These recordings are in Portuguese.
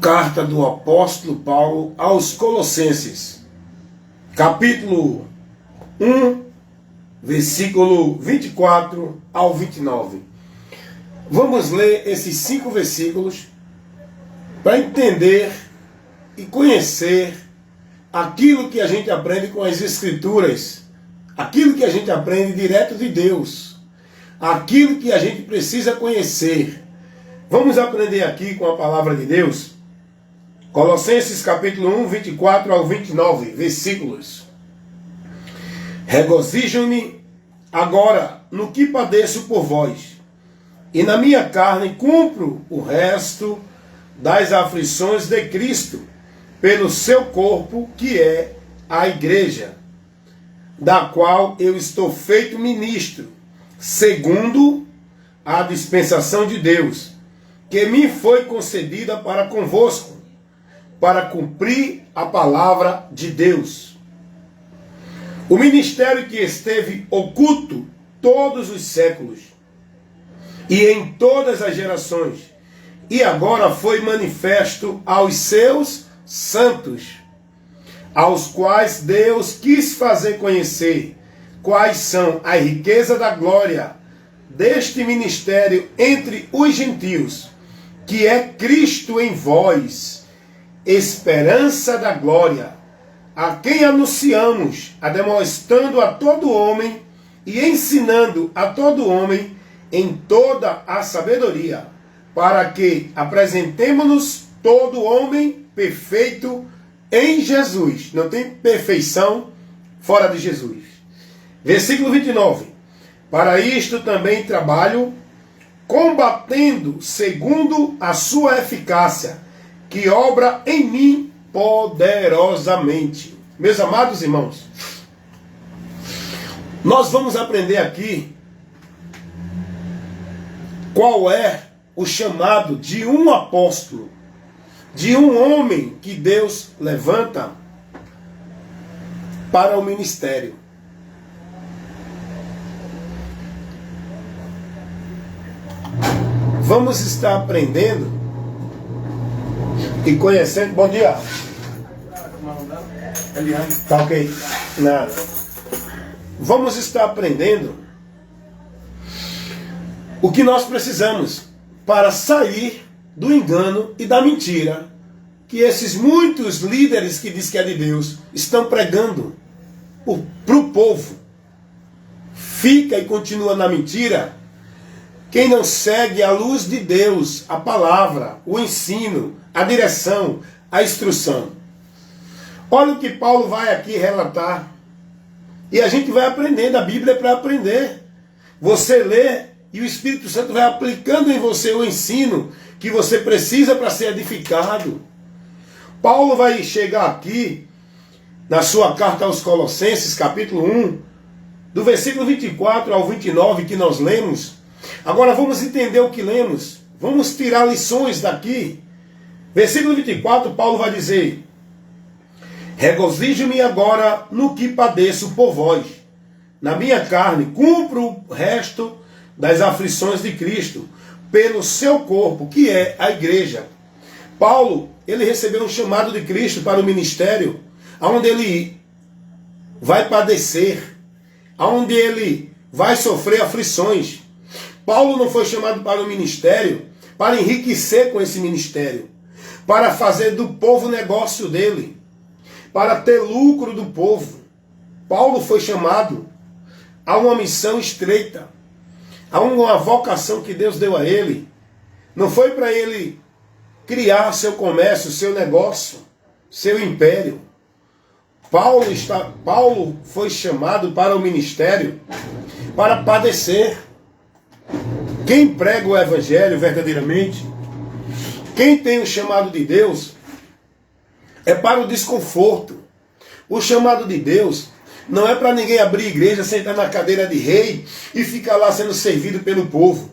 Carta do apóstolo Paulo aos Colossenses, capítulo 1, versículo 24 ao 29. Vamos ler esses 5 versículos para entender e conhecer aquilo que a gente aprende com as Escrituras, aquilo que a gente aprende direto de Deus, aquilo que a gente precisa conhecer. Vamos aprender aqui com a palavra de Deus. Colossenses capítulo 1, 24 ao 29, versículos. Regozijo-me agora no que padeço por vós, e na minha carne cumpro o resto das aflições de Cristo, pelo seu corpo, que é a igreja, da qual eu estou feito ministro, segundo a dispensação de Deus, que me foi concedida para convosco, para cumprir a palavra de Deus. O ministério que esteve oculto todos os séculos e em todas as gerações, e agora foi manifesto aos seus santos, aos quais Deus quis fazer conhecer quais são a riqueza da glória deste ministério entre os gentios, que é Cristo em vós, esperança da glória, a quem anunciamos, ademoestando a todo homem e ensinando a todo homem em toda a sabedoria, para que apresentemo-nos todo homem perfeito em Jesus. Não tem perfeição fora de Jesus. Versículo 29. Para isto também trabalho, combatendo segundo a sua eficácia, que obra em mim poderosamente. Meus amados irmãos, nós vamos aprender aqui qual é o chamado de um apóstolo, de um homem que Deus levanta para o ministério. Vamos estar aprendendo e conhecendo. Bom dia. Tá ok? Nada. Vamos estar aprendendo o que nós precisamos para sair do engano e da mentira que esses muitos líderes que diz que é de Deus estão pregando para o povo. Fica e continua na mentira quem não segue a luz de Deus, a palavra, o ensino, a direção, a instrução. Olha o que Paulo vai aqui relatar. E a gente vai aprendendo, a Bíblia é para aprender. Você lê e o Espírito Santo vai aplicando em você o ensino que você precisa para ser edificado. Paulo vai chegar aqui, na sua carta aos Colossenses, capítulo 1, do versículo 24 ao 29 que nós lemos. Agora vamos entender o que lemos. Vamos tirar lições daqui. Versículo 24, Paulo vai dizer: regozijo-me agora no que padeço por vós. Na minha carne cumpro o resto das aflições de Cristo, pelo seu corpo, que é a igreja. Paulo, ele recebeu um chamado de Cristo para o ministério, onde ele vai padecer, onde ele vai sofrer aflições. Paulo não foi chamado para o ministério para enriquecer com esse ministério, para fazer do povo negócio dele, para ter lucro do povo. Paulo foi chamado a uma missão estreita, a uma vocação que Deus deu a ele. Não foi para ele criar seu comércio, seu negócio, seu império. Paulo foi chamado para o ministério para padecer. Quem prega o evangelho verdadeiramente, quem tem o chamado de Deus, é para o desconforto. O chamado de Deus não é para ninguém abrir igreja, sentar na cadeira de rei e ficar lá sendo servido pelo povo.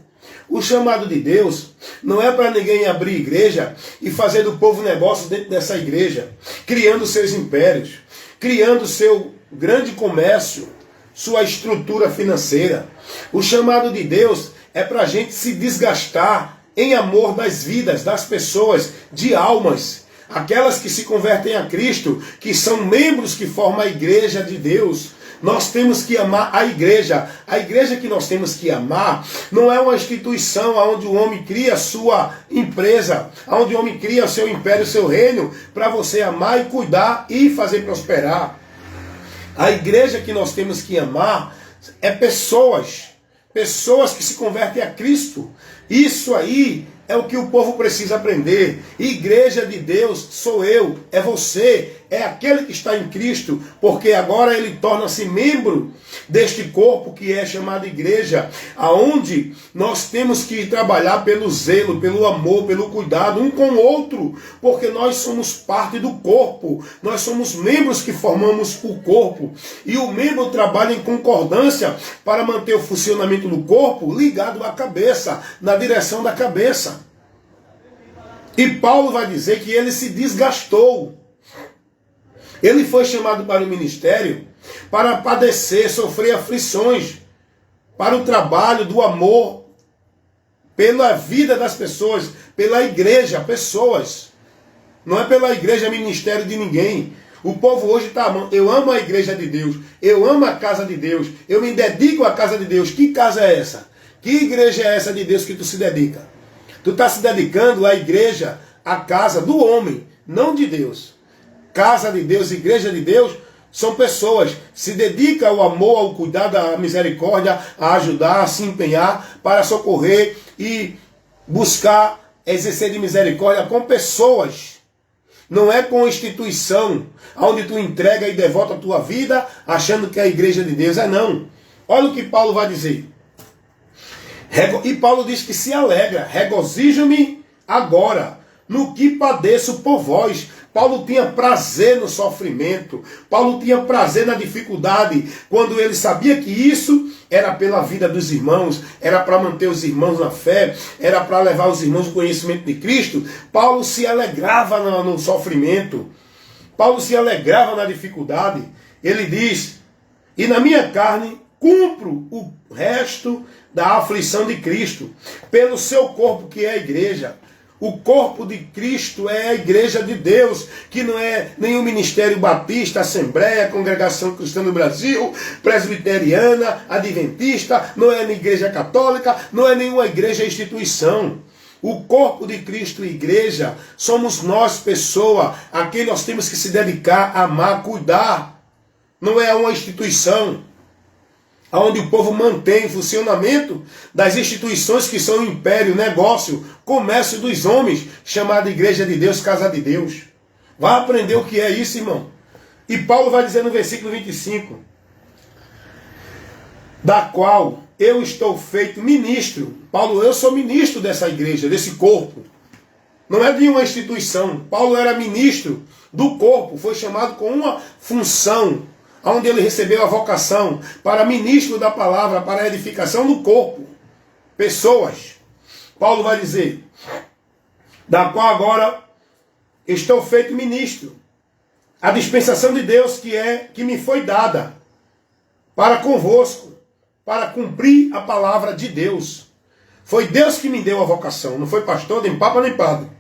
O chamado de Deus não é para ninguém abrir igreja e fazer do povo negócio dentro dessa igreja, criando seus impérios, criando seu grande comércio, sua estrutura financeira. O chamado de Deus é para a gente se desgastar em amor das vidas, das pessoas, de almas. Aquelas que se convertem a Cristo, que são membros que formam a igreja de Deus. Nós temos que amar a igreja. A igreja que nós temos que amar não é uma instituição onde o homem cria a sua empresa, onde o homem cria o seu império, o seu reino, para você amar e cuidar e fazer prosperar. A igreja que nós temos que amar é pessoas que se convertem a Cristo. Isso aí é o que o povo precisa aprender. Igreja de Deus sou eu, é você, é aquele que está em Cristo, porque agora ele torna-se membro deste corpo que é chamado igreja, aonde nós temos que trabalhar pelo zelo, pelo amor, pelo cuidado um com o outro, porque nós somos parte do corpo, nós somos membros que formamos o corpo, e o membro trabalha em concordância para manter o funcionamento do corpo ligado à cabeça, na direção da cabeça. E Paulo vai dizer que ele se desgastou. Ele foi chamado para o ministério para padecer, sofrer aflições, para o trabalho do amor, pela vida das pessoas, pela igreja, pessoas. Não é pela igreja, ministério de ninguém. O povo hoje está amando. Eu amo a igreja de Deus, eu amo a casa de Deus, eu me dedico à casa de Deus. Que casa é essa? Que igreja é essa de Deus que tu se dedica? Tu está se dedicando à igreja, à casa do homem, não de Deus. Casa de Deus, igreja de Deus, são pessoas. Se dedicam ao amor, ao cuidado, à misericórdia, a ajudar, a se empenhar para socorrer e buscar exercer de misericórdia com pessoas. Não é com instituição, onde tu entrega e devota a tua vida, achando que é a igreja de Deus. É não. Olha o que Paulo vai dizer. E Paulo diz que se alegra, regozijo-me agora no que padeço por vós. Paulo tinha prazer no sofrimento, Paulo tinha prazer na dificuldade, quando ele sabia que isso era pela vida dos irmãos, era para manter os irmãos na fé, era para levar os irmãos ao conhecimento de Cristo. Paulo se alegrava no sofrimento, Paulo se alegrava na dificuldade. Ele diz, e na minha carne cumpro o resto da aflição de Cristo, pelo seu corpo que é a igreja. O corpo de Cristo é a igreja de Deus, que não é nenhum ministério batista, assembleia, congregação cristã no Brasil, presbiteriana, adventista, não é igreja católica, não é nenhuma igreja instituição. O corpo de Cristo, igreja, somos nós, pessoa, a quem nós temos que se dedicar, amar, cuidar. Não é uma instituição onde o povo mantém o funcionamento das instituições que são o império, negócio, comércio dos homens, chamada Igreja de Deus, Casa de Deus. Vai aprender o que é isso, irmão. E Paulo vai dizer no versículo 25, da qual eu estou feito ministro. Paulo, eu sou ministro dessa igreja, desse corpo. Não é de uma instituição. Paulo era ministro do corpo, foi chamado com uma função, onde ele recebeu a vocação para ministro da palavra, para a edificação do corpo. Pessoas. Paulo vai dizer, da qual agora estou feito ministro. A dispensação de Deus que me foi dada para convosco, para cumprir a palavra de Deus. Foi Deus que me deu a vocação, não foi pastor, nem papa, nem padre.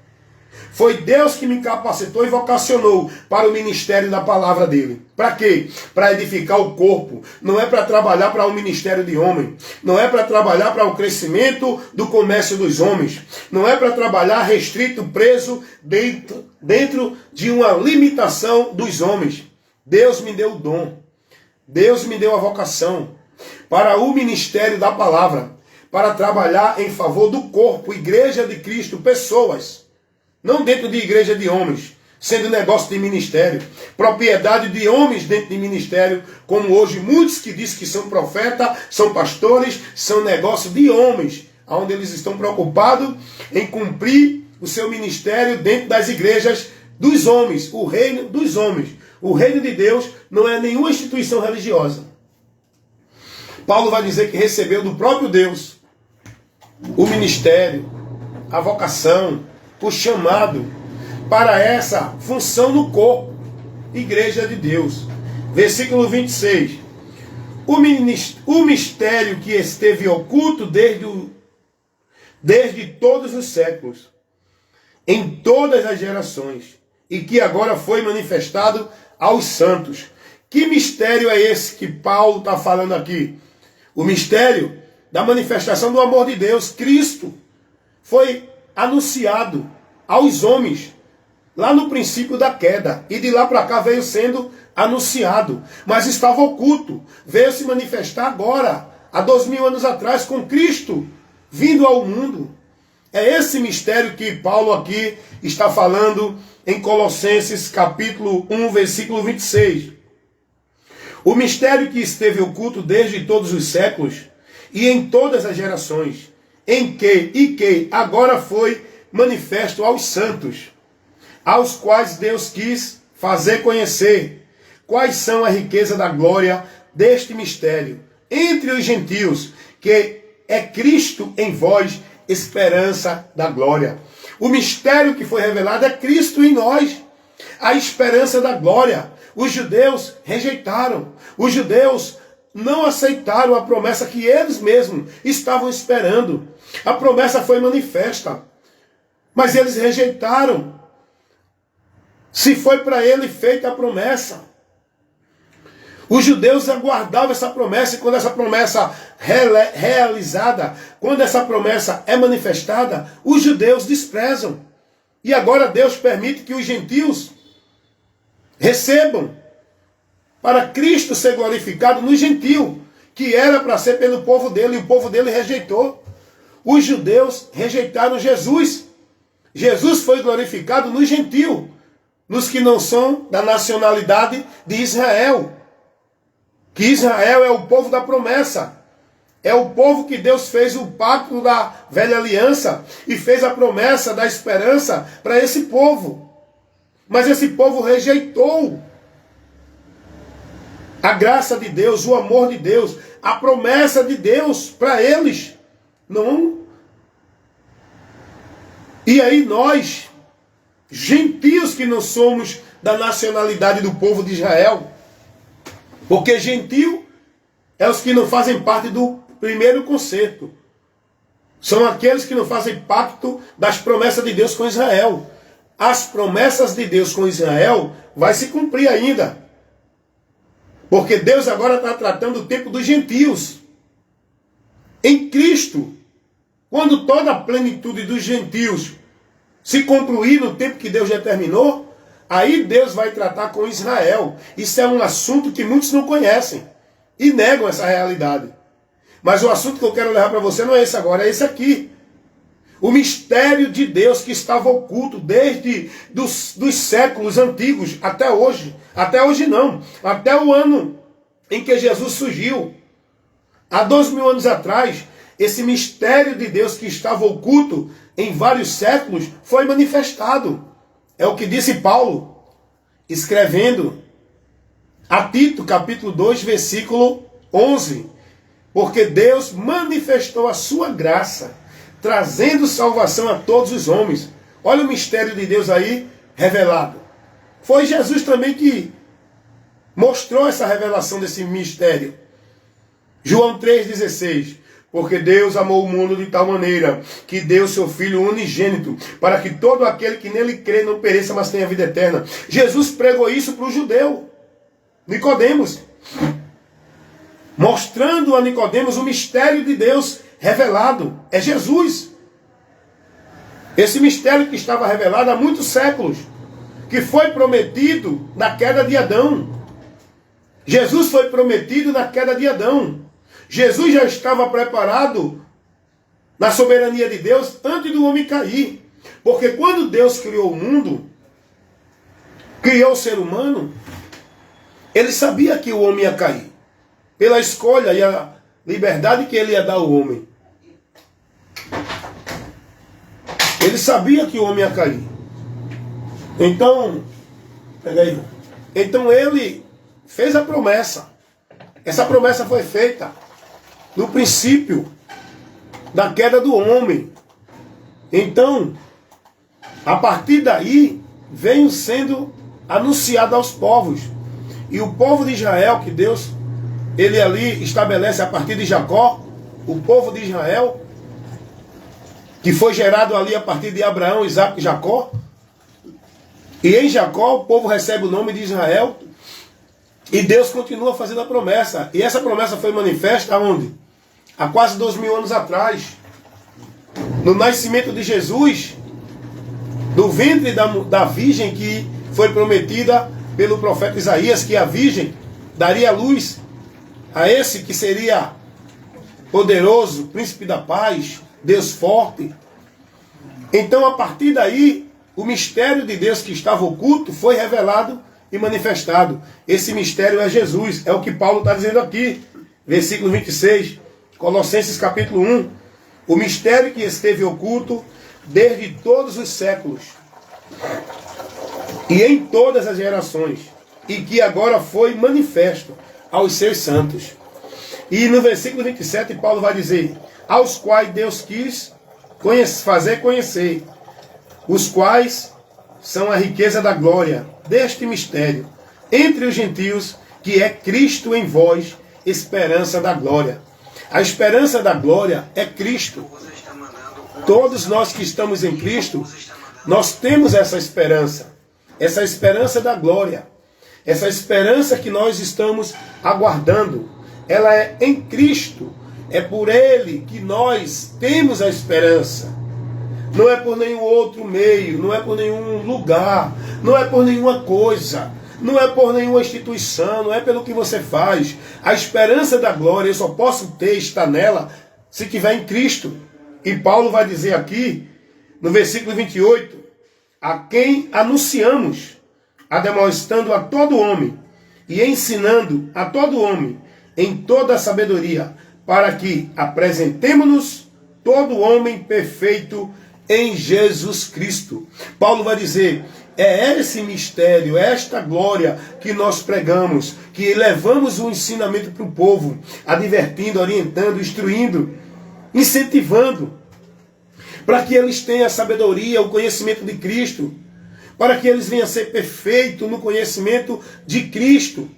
Foi Deus que me capacitou e vocacionou para o ministério da palavra dele. Para quê? Para edificar o corpo. Não é para trabalhar para um ministério de homem. Não é para trabalhar para o crescimento do comércio dos homens. Não é para trabalhar restrito, preso dentro de uma limitação dos homens. Deus me deu o dom. Deus me deu a vocação para o ministério da palavra. Para trabalhar em favor do corpo, igreja de Cristo, pessoas. Não dentro de igreja de homens, sendo negócio de ministério. Propriedade de homens dentro de ministério, como hoje muitos que dizem que são profetas, são pastores, são negócio de homens, onde eles estão preocupados em cumprir o seu ministério dentro das igrejas dos homens, o reino dos homens. O reino de Deus não é nenhuma instituição religiosa. Paulo vai dizer que recebeu do próprio Deus o ministério, a vocação, o chamado para essa função no corpo, igreja de Deus. Versículo 26. O mistério que esteve oculto desde todos os séculos, em todas as gerações, e que agora foi manifestado aos santos. Que mistério é esse que Paulo está falando aqui? O mistério da manifestação do amor de Deus. Cristo foi anunciado aos homens lá no princípio da queda, e de lá para cá veio sendo anunciado, mas estava oculto, veio se manifestar agora, há 2000 anos atrás, com Cristo vindo ao mundo. É esse mistério que Paulo aqui está falando em Colossenses capítulo 1, versículo 26. O mistério que esteve oculto desde todos os séculos e em todas as gerações, em que agora foi manifesto aos santos, aos quais Deus quis fazer conhecer quais são a riqueza da glória deste mistério entre os gentios, que é Cristo em vós, esperança da glória. O mistério que foi revelado é Cristo em nós, a esperança da glória. Os judeus rejeitaram, os judeus não aceitaram a promessa que eles mesmos estavam esperando. A promessa foi manifesta, mas eles rejeitaram. Se foi para ele feita a promessa, os judeus aguardavam essa promessa, e quando essa promessa realizada, quando essa promessa é manifestada, os judeus desprezam. E agora Deus permite que os gentios recebam, para Cristo ser glorificado no gentio, que era para ser pelo povo dele, e o povo dele rejeitou. Os judeus rejeitaram Jesus. Jesus foi glorificado no gentio, nos que não são da nacionalidade de Israel. Que Israel é o povo da promessa. É o povo que Deus fez o pacto da velha aliança e fez a promessa da esperança para esse povo. Mas esse povo rejeitou a graça de Deus, o amor de Deus, a promessa de Deus para eles. Não. E aí nós, gentios que não somos da nacionalidade do povo de Israel, porque gentio é os que não fazem parte do primeiro concerto. São aqueles que não fazem pacto das promessas de Deus com Israel. As promessas de Deus com Israel vai se cumprir ainda. Porque Deus agora está tratando o tempo dos gentios. Em Cristo, quando toda a plenitude dos gentios se concluir no tempo que Deus determinou, aí Deus vai tratar com Israel. Isso é um assunto que muitos não conhecem e negam essa realidade. Mas o assunto que eu quero levar para você não é esse agora, é esse aqui. O mistério de Deus que estava oculto desde dos séculos antigos até hoje. Até hoje não. Até o ano em que Jesus surgiu. Há 2000 anos atrás, esse mistério de Deus que estava oculto em vários séculos foi manifestado. É o que disse Paulo, escrevendo a Tito, capítulo 2, versículo 11. Porque Deus manifestou a sua graça, trazendo salvação a todos os homens. Olha o mistério de Deus aí revelado. Foi Jesus também que mostrou essa revelação desse mistério. João 3,16. Porque Deus amou o mundo de tal maneira que deu seu Filho unigênito, para que todo aquele que nele crê não pereça, mas tenha vida eterna. Jesus pregou isso para o judeu, Nicodemos, mostrando a Nicodemos o mistério de Deus revelado. É Jesus. Esse mistério que estava revelado há muitos séculos, que foi prometido na queda de Adão. Jesus foi prometido na queda de Adão. Jesus já estava preparado na soberania de Deus antes do homem cair. Porque quando Deus criou o mundo, criou o ser humano, ele sabia que o homem ia cair. Pela escolha e a liberdade que ele ia dar ao homem. Ele sabia que o homem ia cair. Então, pega aí. Então ele fez a promessa. Essa promessa foi feita no princípio da queda do homem. Então, a partir daí, veio sendo anunciado aos povos. E o povo de Israel, que Deus, ele ali estabelece a partir de Jacó, o povo de Israel, que foi gerado ali a partir de Abraão, Isaac e Jacó. E em Jacó o povo recebe o nome de Israel. E Deus continua fazendo a promessa. E essa promessa foi manifesta onde? Há quase 2000 anos atrás. No nascimento de Jesus, do ventre da virgem que foi prometida pelo profeta Isaías, que a virgem daria luz a esse que seria poderoso, príncipe da paz, Deus forte. Então, a partir daí, o mistério de Deus que estava oculto foi revelado e manifestado. Esse mistério é Jesus, é o que Paulo está dizendo aqui, versículo 26, Colossenses capítulo 1. O mistério que esteve oculto desde todos os séculos e em todas as gerações, e que agora foi manifesto aos seus santos. E no versículo 27, Paulo vai dizer: aos quais Deus quis fazer conhecer, os quais são a riqueza da glória deste mistério entre os gentios, que é Cristo em vós, esperança da glória. A esperança da glória é Cristo. Todos nós que estamos em Cristo, nós temos essa esperança da glória, essa esperança que nós estamos aguardando. Ela é em Cristo, é por Ele que nós temos a esperança. Não é por nenhum outro meio, não é por nenhum lugar, não é por nenhuma coisa, não é por nenhuma instituição, não é pelo que você faz. A esperança da glória eu só posso ter, estar nela, se tiver em Cristo. E Paulo vai dizer aqui, no versículo 28, a quem anunciamos, ademoestando a todo homem e ensinando a todo homem em toda a sabedoria, para que apresentemo-nos todo homem perfeito em Jesus Cristo. Paulo vai dizer, é esse mistério, esta glória que nós pregamos, que levamos o ensinamento para o povo, advertindo, orientando, instruindo, incentivando, para que eles tenham a sabedoria, o conhecimento de Cristo, para que eles venham a ser perfeitos no conhecimento de Cristo.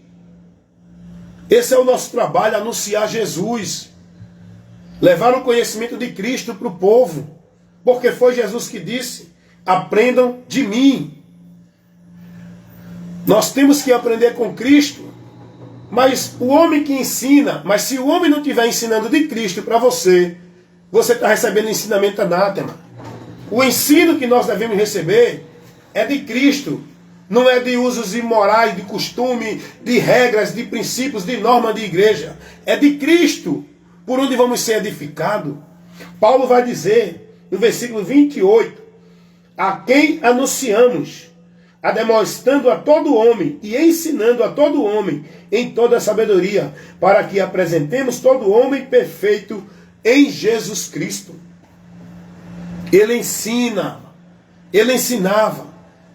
Esse é o nosso trabalho, anunciar Jesus, levar o conhecimento de Cristo para o povo, porque foi Jesus que disse, aprendam de mim. Nós temos que aprender com Cristo, mas o homem que ensina, mas se o homem não estiver ensinando de Cristo para você, você está recebendo ensinamento anátema. O ensino que nós devemos receber é de Cristo, não é de usos imorais, de costume, de regras, de princípios, de norma de igreja. É de Cristo, por onde vamos ser edificados. Paulo vai dizer, no versículo 28, a quem anunciamos, ademoestando a todo homem e ensinando a todo homem em toda a sabedoria, para que apresentemos todo homem perfeito em Jesus Cristo. Ele ensina, ele ensinava,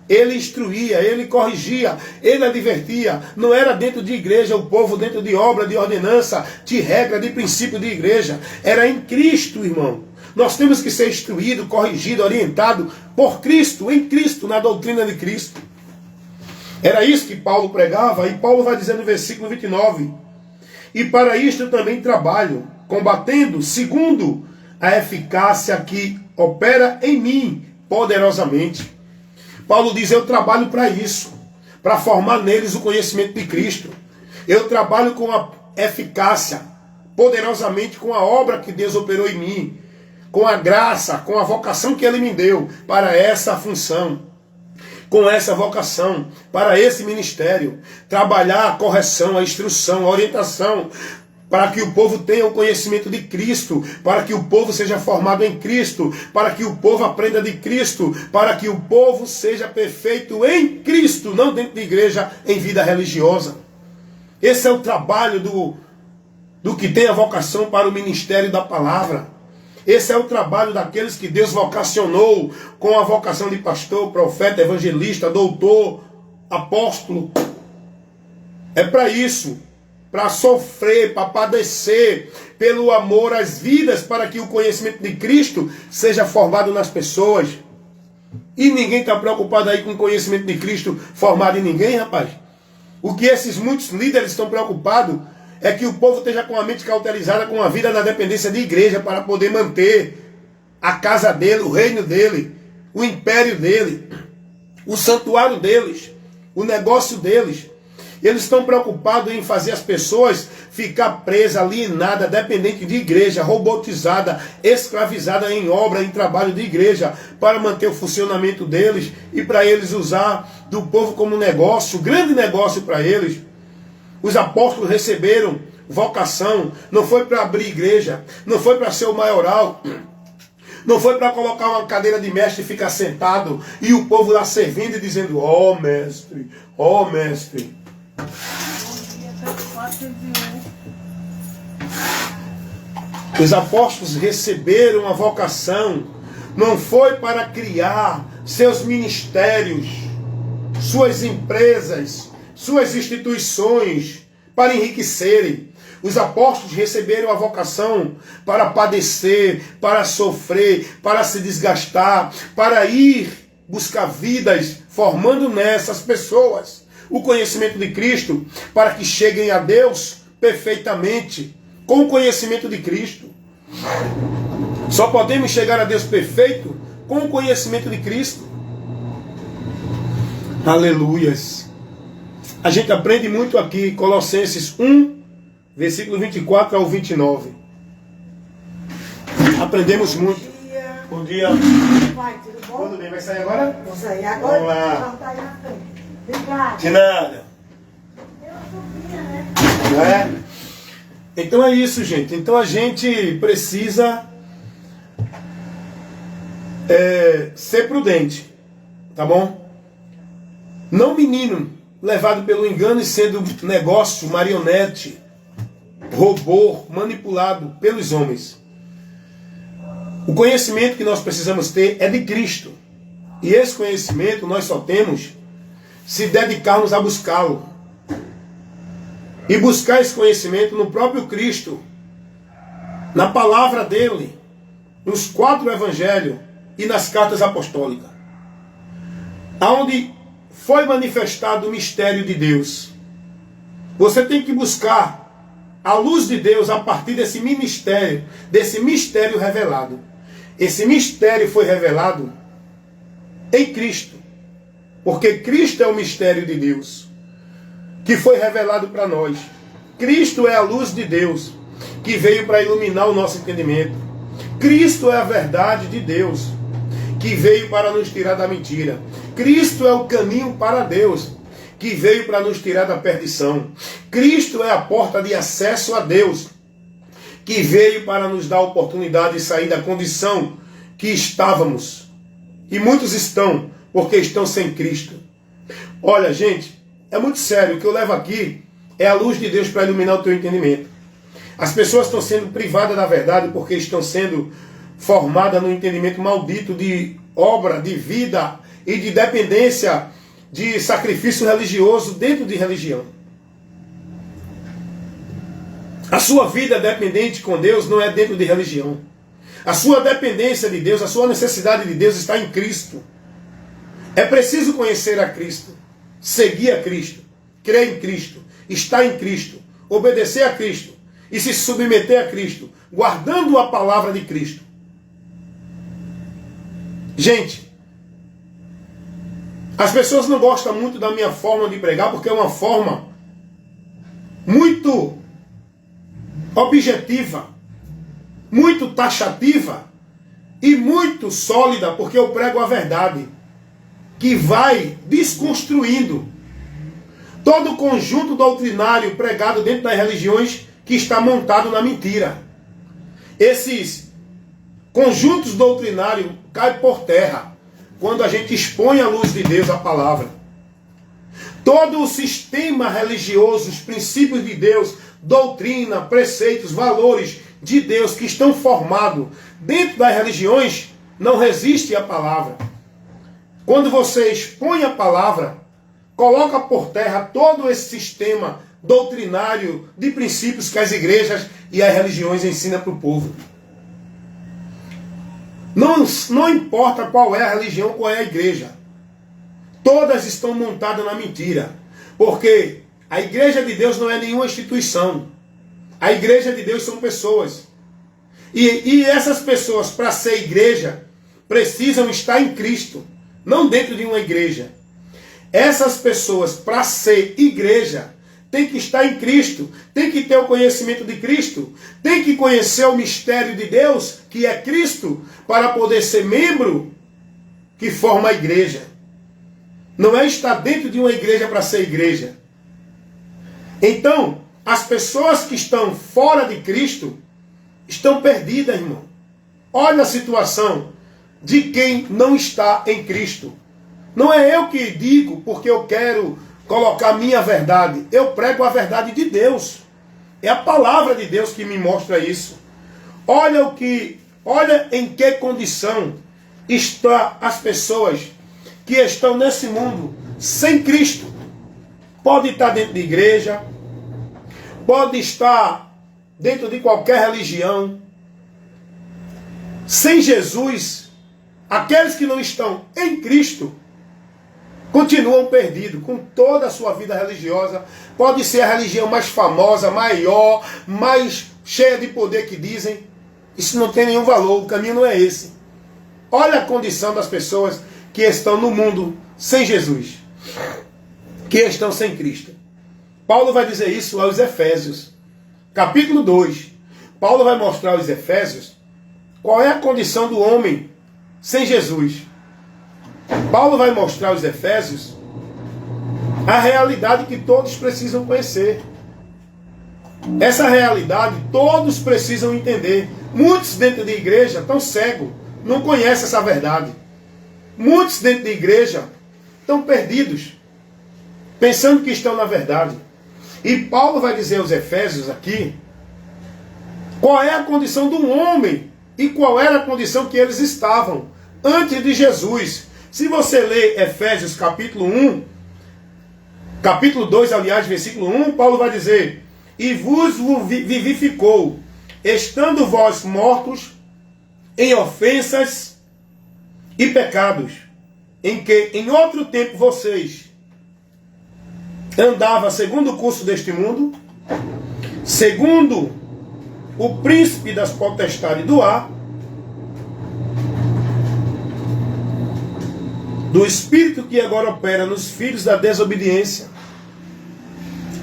ele instruía, ele corrigia, ele advertia. Não era dentro de igreja, o povo dentro de obra, de ordenança, de regra, de princípio de igreja. Era em Cristo, irmão. Nós temos que ser instruído, corrigido, orientado por Cristo, em Cristo, na doutrina de Cristo. Era isso que Paulo pregava, e Paulo vai dizer no versículo 29, e para isto também trabalho, combatendo segundo a eficácia que opera em mim poderosamente. Paulo diz, eu trabalho para isso, para formar neles o conhecimento de Cristo. Eu trabalho com a eficácia, poderosamente, com a obra que Deus operou em mim, com a graça, com a vocação que Ele me deu para essa função, com essa vocação, para esse ministério. Trabalhar a correção, a instrução, a orientação, para que o povo tenha o conhecimento de Cristo, para que o povo seja formado em Cristo, para que o povo aprenda de Cristo, para que o povo seja perfeito em Cristo, não dentro de igreja, em vida religiosa. Esse é o trabalho do que tem a vocação para o ministério da palavra. Esse é o trabalho daqueles que Deus vocacionou com a vocação de pastor, profeta, evangelista, doutor, apóstolo. É para isso. Para sofrer, para padecer, pelo amor às vidas, para que o conhecimento de Cristo seja formado nas pessoas. E ninguém está preocupado aí com o conhecimento de Cristo formado em ninguém, rapaz. O que esses muitos líderes estão preocupados é que o povo esteja com a mente cauterizada, com a vida na dependência de igreja, para poder manter a casa dele, o reino dele, o império dele, o santuário deles, o negócio deles. Eles estão preocupados em fazer as pessoas ficar presas, alienadas, dependentes de igreja, robotizada, escravizada em obra, em trabalho de igreja, para manter o funcionamento deles e para eles usar do povo como negócio, grande negócio para eles. Os apóstolos receberam vocação, não foi para abrir igreja, não foi para ser o maioral, não foi para colocar uma cadeira de mestre e ficar sentado e o povo lá servindo e dizendo: ó mestre, ó mestre. Os apóstolos receberam a vocação, não foi para criar seus ministérios, suas empresas, suas instituições, para enriquecerem. Os apóstolos receberam a vocação para padecer, para sofrer, para se desgastar, para ir buscar vidas, formando nessas pessoas o conhecimento de Cristo, para que cheguem a Deus perfeitamente, com o conhecimento de Cristo. Só podemos chegar a Deus perfeito com o conhecimento de Cristo. Aleluias. A gente aprende muito aqui, Colossenses 1, versículo 24 ao 29. Aprendemos muito. Bom dia. Pai, tudo bom? Tudo bem, vai sair agora? Vou sair agora. Vamos lá. Não, tá aí na frente. Obrigada. De nada. Não é? Então é isso, gente. Então a gente precisa ser prudente, tá bom? Não menino levado pelo engano e sendo negócio, marionete, robô, manipulado pelos homens. O conhecimento que nós precisamos ter é de Cristo. E esse conhecimento nós só temos se dedicarmos a buscá-lo. E buscar esse conhecimento no próprio Cristo, na palavra dele, nos 4 evangelhos e nas cartas apostólicas, onde foi manifestado o mistério de Deus. Você tem que buscar a luz de Deus a partir desse mistério revelado. Esse mistério foi revelado em Cristo, porque Cristo é o mistério de Deus, que foi revelado para nós. Cristo é a luz de Deus, que veio para iluminar o nosso entendimento. Cristo é a verdade de Deus, que veio para nos tirar da mentira. Cristo é o caminho para Deus, que veio para nos tirar da perdição. Cristo é a porta de acesso a Deus, que veio para nos dar a oportunidade de sair da condição que estávamos. E muitos estão, porque estão sem Cristo. Olha, gente, é muito sério. O que eu levo aqui é a luz de Deus para iluminar o teu entendimento. As pessoas estão sendo privadas da verdade porque estão sendo formadas no entendimento maldito de obra, de vida e de dependência de sacrifício religioso dentro de religião. A sua vida dependente com Deus não é dentro de religião. A sua dependência de Deus, a sua necessidade de Deus está em Cristo. É preciso conhecer a Cristo, seguir a Cristo, crer em Cristo, estar em Cristo, obedecer a Cristo e se submeter a Cristo, guardando a palavra de Cristo. Gente, as pessoas não gostam muito da minha forma de pregar porque é uma forma muito objetiva, muito taxativa e muito sólida, porque eu prego a verdade, que vai desconstruindo todo o conjunto doutrinário pregado dentro das religiões que está montado na mentira. Esses conjuntos doutrinários caem por terra quando a gente expõe à luz de Deus a palavra. Todo o sistema religioso, os princípios de Deus, doutrina, preceitos, valores de Deus que estão formados dentro das religiões, não resiste à palavra. Quando você expõe a palavra, coloca por terra todo esse sistema doutrinário de princípios que as igrejas e as religiões ensinam para o povo. Não importa qual é a religião, qual é a igreja. Todas estão montadas na mentira. Porque a igreja de Deus não é nenhuma instituição. A igreja de Deus são pessoas. E essas pessoas, para ser igreja, precisam estar em Cristo, não dentro de uma igreja. Essas pessoas, para ser igreja, tem que estar em Cristo, tem que ter o conhecimento de Cristo, tem que conhecer o mistério de Deus, que é Cristo, para poder ser membro que forma a igreja. Não é estar dentro de uma igreja para ser igreja. Então, as pessoas que estão fora de Cristo estão perdidas, irmão. Olha a situação de quem não está em Cristo. Não é eu que digo porque eu quero colocar a minha verdade. Eu prego a verdade de Deus. É a palavra de Deus que me mostra isso. Olha em que condição estão as pessoas que estão nesse mundo sem Cristo. Pode estar dentro de igreja, pode estar dentro de qualquer religião. Sem Jesus, aqueles que não estão em Cristo continuam perdidos com toda a sua vida religiosa. Pode ser a religião mais famosa, maior, mais cheia de poder que dizem. Isso não tem nenhum valor, o caminho não é esse. Olha a condição das pessoas que estão no mundo sem Jesus, que estão sem Cristo. Paulo vai dizer isso aos Efésios, capítulo 2. Paulo vai mostrar aos Efésios qual é a condição do homem sem Jesus. Paulo vai mostrar aos Efésios a realidade que todos precisam conhecer. Essa realidade todos precisam entender. Muitos dentro da igreja estão cegos, não conhecem essa verdade. Muitos dentro da igreja estão perdidos, pensando que estão na verdade. E Paulo vai dizer aos Efésios aqui qual é a condição do homem e qual era a condição que eles estavam antes de Jesus. Se você ler Efésios capítulo 1, capítulo 2, aliás, versículo 1, Paulo vai dizer: e vos vivificou, estando vós mortos em ofensas e pecados, em que em outro tempo vocês andavam segundo o curso deste mundo, segundo o príncipe das potestades do ar, do espírito que agora opera nos filhos da desobediência,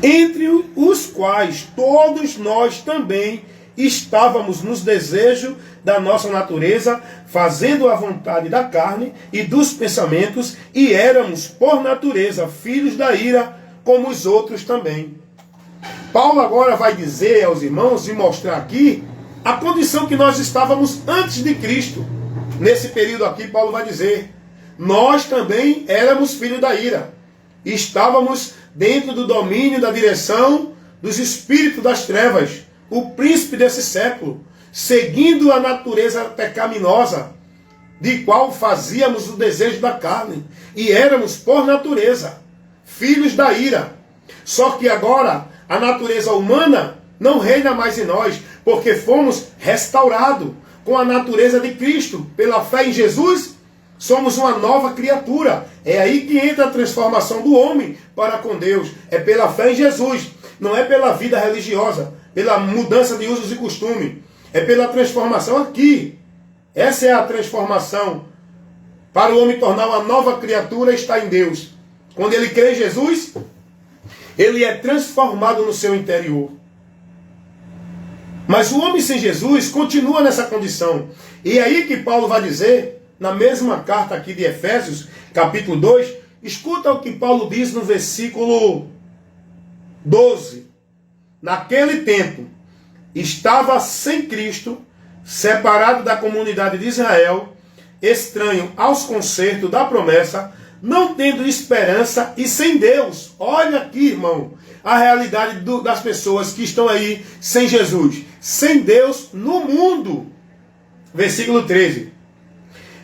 entre os quais todos nós também estávamos nos desejos da nossa natureza, fazendo a vontade da carne e dos pensamentos, e éramos, por natureza, filhos da ira, como os outros também. Paulo agora vai dizer aos irmãos e mostrar aqui a condição que nós estávamos antes de Cristo. Nesse período aqui, Paulo vai dizer: nós também éramos filhos da ira. Estávamos dentro do domínio, da direção dos espíritos das trevas, o príncipe desse século, seguindo a natureza pecaminosa, de qual fazíamos o desejo da carne, e éramos, por natureza, filhos da ira. Só que agora a natureza humana não reina mais em nós, porque fomos restaurados com a natureza de Cristo. Pela fé em Jesus, somos uma nova criatura. É aí que entra a transformação do homem para com Deus. É pela fé em Jesus. Não é pela vida religiosa, pela mudança de usos e costumes. É pela transformação aqui. Essa é a transformação para o homem tornar uma nova criatura, está em Deus. Quando ele crê em Jesus, ele é transformado no seu interior. Mas o homem sem Jesus continua nessa condição. E é aí que Paulo vai dizer, na mesma carta aqui de Efésios, capítulo 2, escuta o que Paulo diz no versículo 12. Naquele tempo, estava sem Cristo, separado da comunidade de Israel, estranho aos concertos da promessa, não tendo esperança e sem Deus. Olha aqui, irmão, a realidade das pessoas que estão aí sem Jesus, sem Deus no mundo. Versículo 13.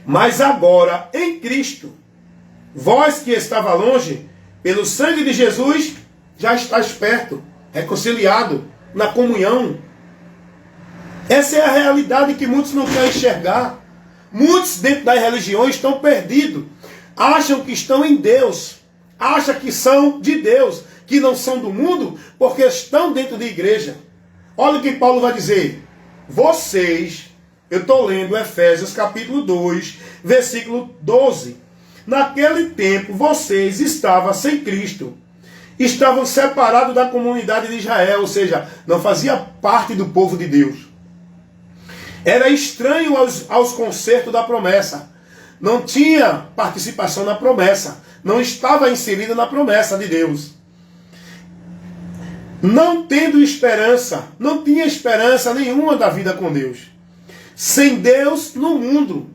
Mas agora, em Cristo, vós que estava longe, pelo sangue de Jesus, já estáis perto, reconciliado, na comunhão. Essa é a realidade que muitos não querem enxergar. Muitos dentro das religiões estão perdidos. Acham que estão em Deus. Acham que são de Deus. Que não são do mundo, porque estão dentro da igreja. Olha o que Paulo vai dizer. vocês, eu estou lendo Efésios capítulo 2, versículo 12. Naquele tempo vocês estavam sem Cristo, estavam separados da comunidade de Israel, ou seja, não fazia parte do povo de Deus. Era estranho aos concertos da promessa. Não tinha participação na promessa. Não estava inserido na promessa de Deus. Não tendo esperança, não tinha esperança nenhuma da vida com Deus. Sem Deus no mundo.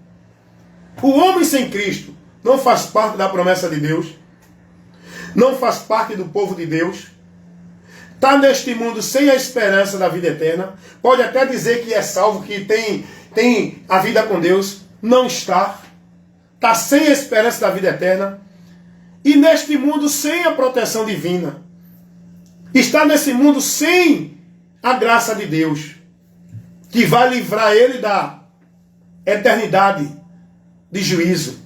O homem sem Cristo não faz parte da promessa de Deus. Não faz parte do povo de Deus. Está neste mundo sem a esperança da vida eterna. Pode até dizer que é salvo, que tem a vida com Deus. Não está. Está sem a esperança da vida eterna. E neste mundo sem a proteção divina. Está nesse mundo sem a graça de Deus, que vai livrar ele da eternidade de juízo.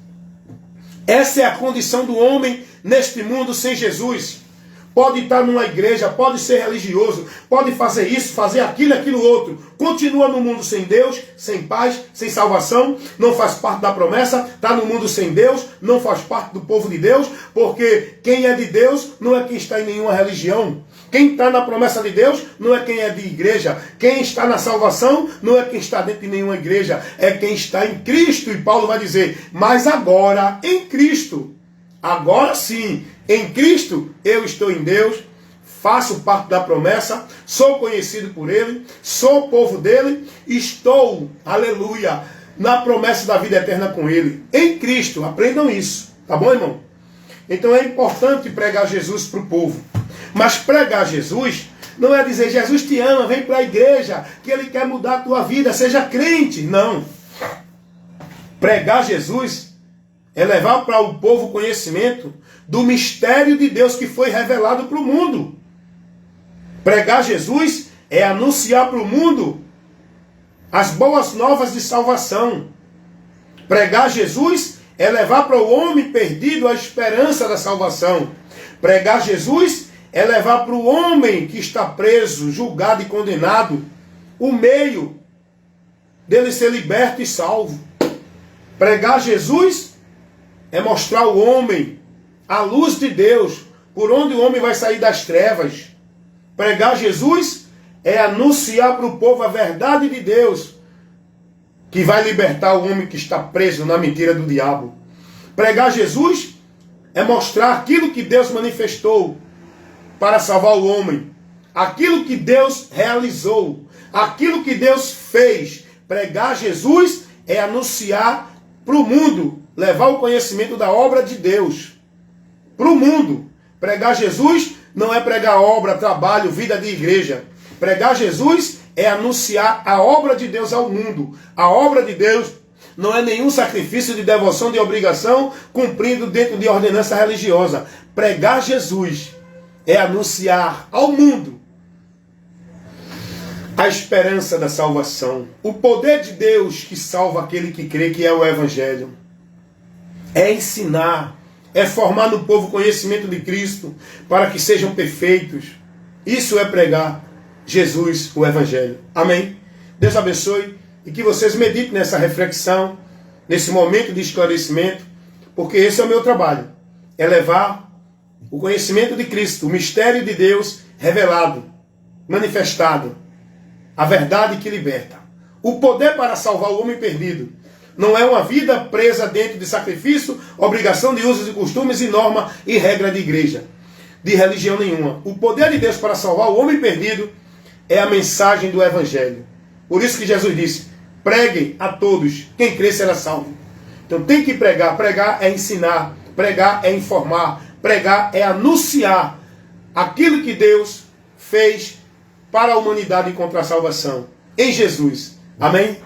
Essa é a condição do homem neste mundo sem Jesus. Pode estar numa igreja, pode ser religioso, pode fazer isso, fazer aquilo, aquilo outro. Continua no mundo sem Deus, sem paz, sem salvação, não faz parte da promessa, está no mundo sem Deus, não faz parte do povo de Deus, porque quem é de Deus não é quem está em nenhuma religião. Quem está na promessa de Deus não é quem é de igreja. Quem está na salvação não é quem está dentro de nenhuma igreja, é quem está em Cristo. E Paulo vai dizer, mas agora em Cristo, agora sim, em Cristo, eu estou em Deus, faço parte da promessa, sou conhecido por Ele, sou povo dEle, estou, aleluia, na promessa da vida eterna com Ele. Em Cristo, aprendam isso, tá bom, irmão? Então é importante pregar Jesus para o povo. Mas pregar Jesus não é dizer, Jesus te ama, vem para a igreja, que Ele quer mudar a tua vida, seja crente. Não. Pregar Jesus é levar para o povo o conhecimento do mistério de Deus que foi revelado para o mundo. Pregar Jesus é anunciar para o mundo as boas novas de salvação. Pregar Jesus é levar para o homem perdido a esperança da salvação. Pregar Jesus é levar para o homem que está preso, julgado e condenado, o meio dele ser liberto e salvo. Pregar Jesus é mostrar ao homem a luz de Deus, por onde o homem vai sair das trevas. Pregar Jesus é anunciar para o povo a verdade de Deus, que vai libertar o homem que está preso na mentira do diabo. Pregar Jesus é mostrar aquilo que Deus manifestou para salvar o homem, aquilo que Deus realizou, aquilo que Deus fez. Pregar Jesus é anunciar para o mundo, levar o conhecimento da obra de Deus para o mundo. Pregar Jesus não é pregar obra, trabalho, vida de igreja. Pregar Jesus é anunciar a obra de Deus ao mundo. A obra de Deus não é nenhum sacrifício de devoção, de obrigação, cumprido dentro de ordenança religiosa. Pregar Jesus é anunciar ao mundo a esperança da salvação. O poder de Deus que salva aquele que crê, que é o Evangelho. É ensinar, é formar no povo conhecimento de Cristo, para que sejam perfeitos. Isso é pregar Jesus, o Evangelho. Amém? Deus abençoe e que vocês meditem nessa reflexão, nesse momento de esclarecimento, porque esse é o meu trabalho. É levar o conhecimento de Cristo, o mistério de Deus revelado, manifestado, a verdade que liberta. O poder para salvar o homem perdido. Não é uma vida presa dentro de sacrifício, obrigação de usos e costumes e norma e regra de igreja, de religião nenhuma. O poder de Deus para salvar o homem perdido é a mensagem do Evangelho. Por isso que Jesus disse, preguem a todos, quem crê será salvo. Então tem que pregar. Pregar é ensinar, pregar é informar, pregar é anunciar aquilo que Deus fez para a humanidade encontrar salvação em Jesus. Amém?